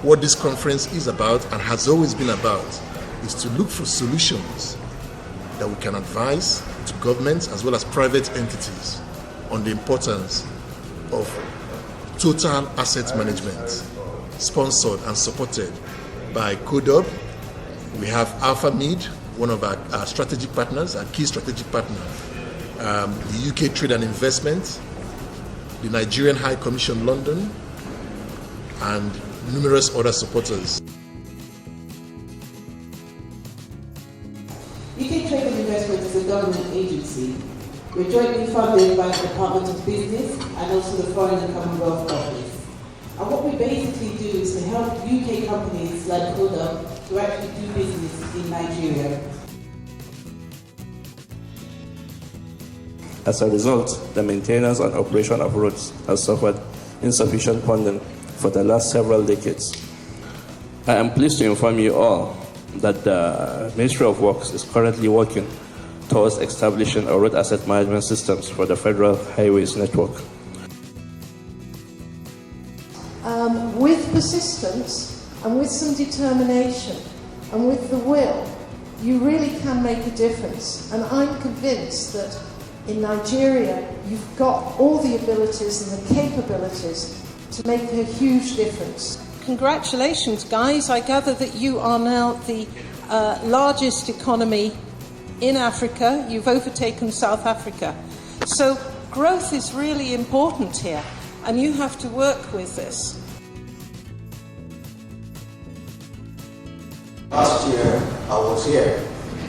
What this conference is about and has always been about is to look for solutions that we can advise to governments as well as private entities on the importance of total asset management, sponsored and supported by Codub. We have Mead, one of our strategic partners, our key strategic partner, the UK Trade and Investment, the Nigerian High Commission London, and numerous other supporters. UK Trade and Investment is a government agency. We're jointly funded by the Department of Business and also the Foreign and Commonwealth Office. And what we basically do is to help UK companies like Codub to actually do business in Nigeria. As a result, the maintenance and operation of roads has suffered insufficient funding for the last several decades. I am pleased to inform you all that the Ministry of Works is currently working towards establishing a road asset management systems for the federal highways network. With persistence and with some determination and with the will, you really can make a difference. And I'm convinced that in Nigeria, you've got all the abilities and the capabilities to make a huge difference. Congratulations, guys. I gather that you are now the largest economy in Africa. You've overtaken South Africa. So growth is really important here, and you have to work with this. Last year, I was here,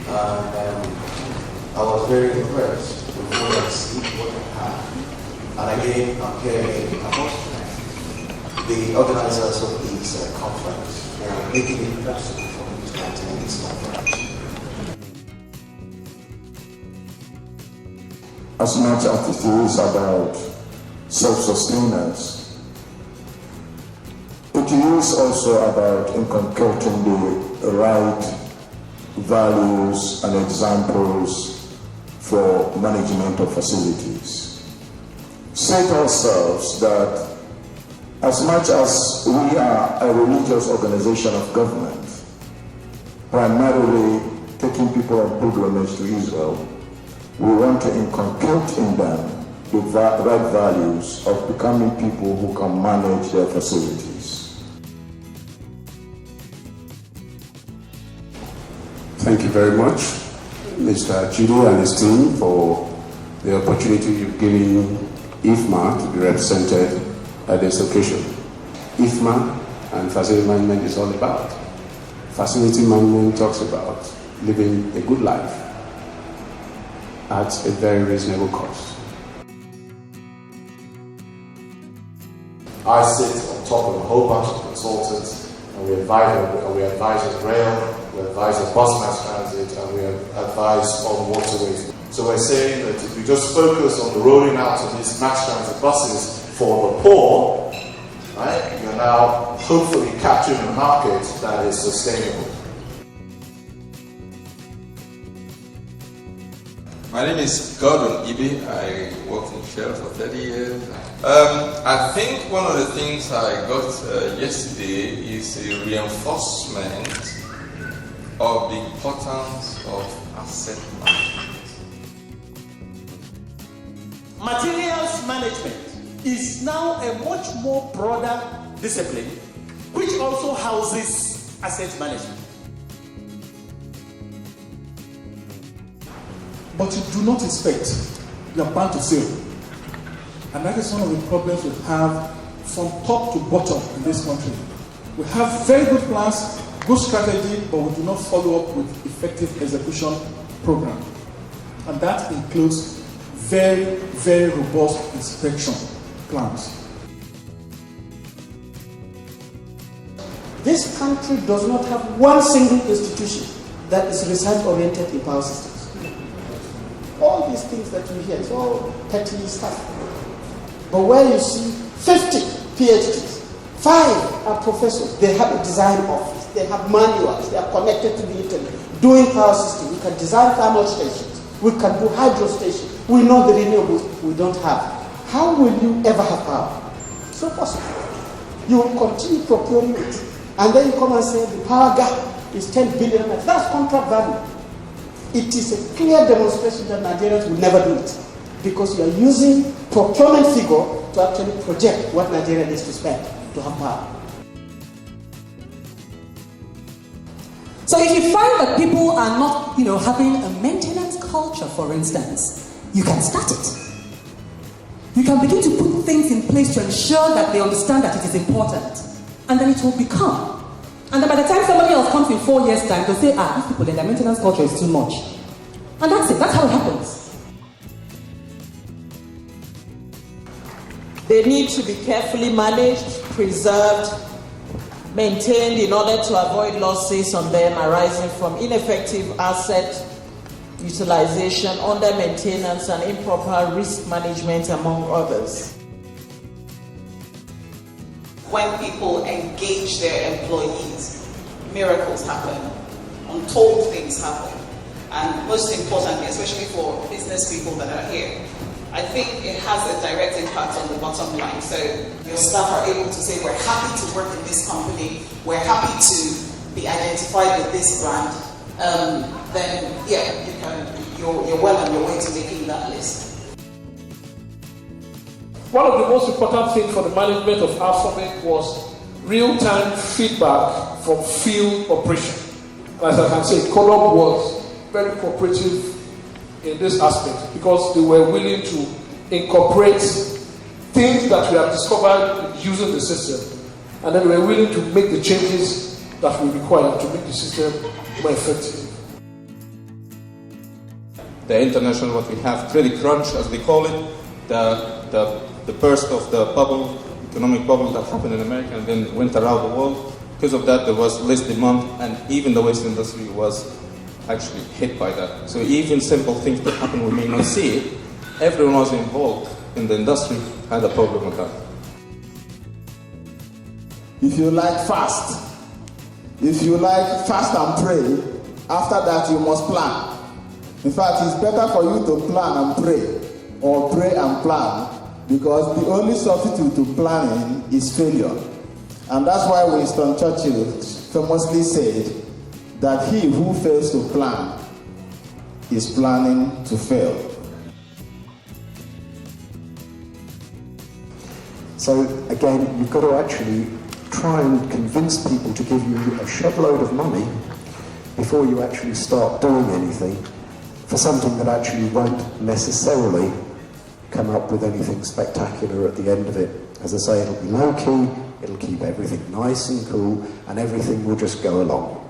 and I was very impressed with what I see, what I have. And again, I'm here again. I must thank the organizers of this conference for making it possible for me to attend this conference. As much as it is about self-sustenance, it is also about inculcating the right values and examples for management of facilities. Say to ourselves that as much as we are a religious organization of government, primarily taking people on pilgrimage to Israel, we want to inculcate in them the right values of becoming people who can manage their facilities. Thank you very much, Mr. Chidi and his team, for the opportunity you've given IFMA to be represented at this occasion. IFMA and facility management is all about. Facility management talks about living a good life at a very reasonable cost. I sit on top of a whole bunch of consultants, and we advise as rail, we advise as bus mass transit, and we advise on waterways. So we're saying that if we just focus on the rolling out of these mass transit buses for the poor, right, you're now hopefully capturing a market that is sustainable. My name is Gordon Ibe. I worked in Shell for 30 years. I think one of the things I got yesterday is a reinforcement of the importance of asset management. Materials management is now a much more broader discipline, which also houses asset management. But you do not expect you are bound to fail. And that is one of the problems we have from top to bottom in this country. We have very good plans, good strategy, but we do not follow up with effective execution program. And that includes very, very robust inspection plans. This country does not have one single institution that is research-oriented in power systems. All these things that you hear, it's all petty stuff. But where you see 50 PhDs, 5 are professors, they have a design office, they have manuals, they are connected to the internet, doing power systems. We can design thermal stations, we can do hydro stations, we know the renewables we don't have. How will you ever have power? It's not possible. You will continue procuring it And then you come and say the power gap is 10 billion. That's contract value. It is a clear demonstration that Nigerians will never do it, because you are using procurement figure to actually project what Nigeria needs to spend to have power. So if you find that people are not, having a maintenance culture, for instance, you can start it. You can begin to put things in place to ensure that they understand that it is important. And then it will become. And then by the time somebody else comes in 4 years' time, they'll say, these people, their maintenance culture is too much. And that's it. That's how it happens. They need to be carefully managed, preserved, maintained in order to avoid losses on them arising from ineffective asset utilization, under maintenance, and improper risk management, among others. When people engage their employees, miracles happen, untold things happen. And most importantly, especially for business people that are here, I think it has a direct impact on the bottom line. So your staff are able to say, we're happy to work in this company, we're happy to be identified with this brand, then yeah, you're well on your way to making that list. One of the most important things for the management of our summit was real-time feedback from field operation. As I can say, Codub was very cooperative in this aspect, because they were willing to incorporate things that we have discovered using the system, and then we were willing to make the changes that we require to make the system more effective. The international, what we have, credit crunch as they call it, the burst of the bubble, economic bubble that happened in America and then went around the world. Because of that, there was less demand, and even the waste industry was actually hit by that. So even simple things that happen we may not see it, everyone was involved in the industry had a problem with that. If you like fast and pray, after that you must plan. In fact, it's better for you to plan and pray, or pray and plan, because the only substitute to planning is failure. And that's why Winston Churchill famously said that he who fails to plan is planning to fail. So again, you've got to actually try and convince people to give you a shed-load of money before you actually start doing anything for something that actually won't necessarily come up with anything spectacular at the end of it. As I say, it'll be low-key, it'll keep everything nice and cool, and everything will just go along.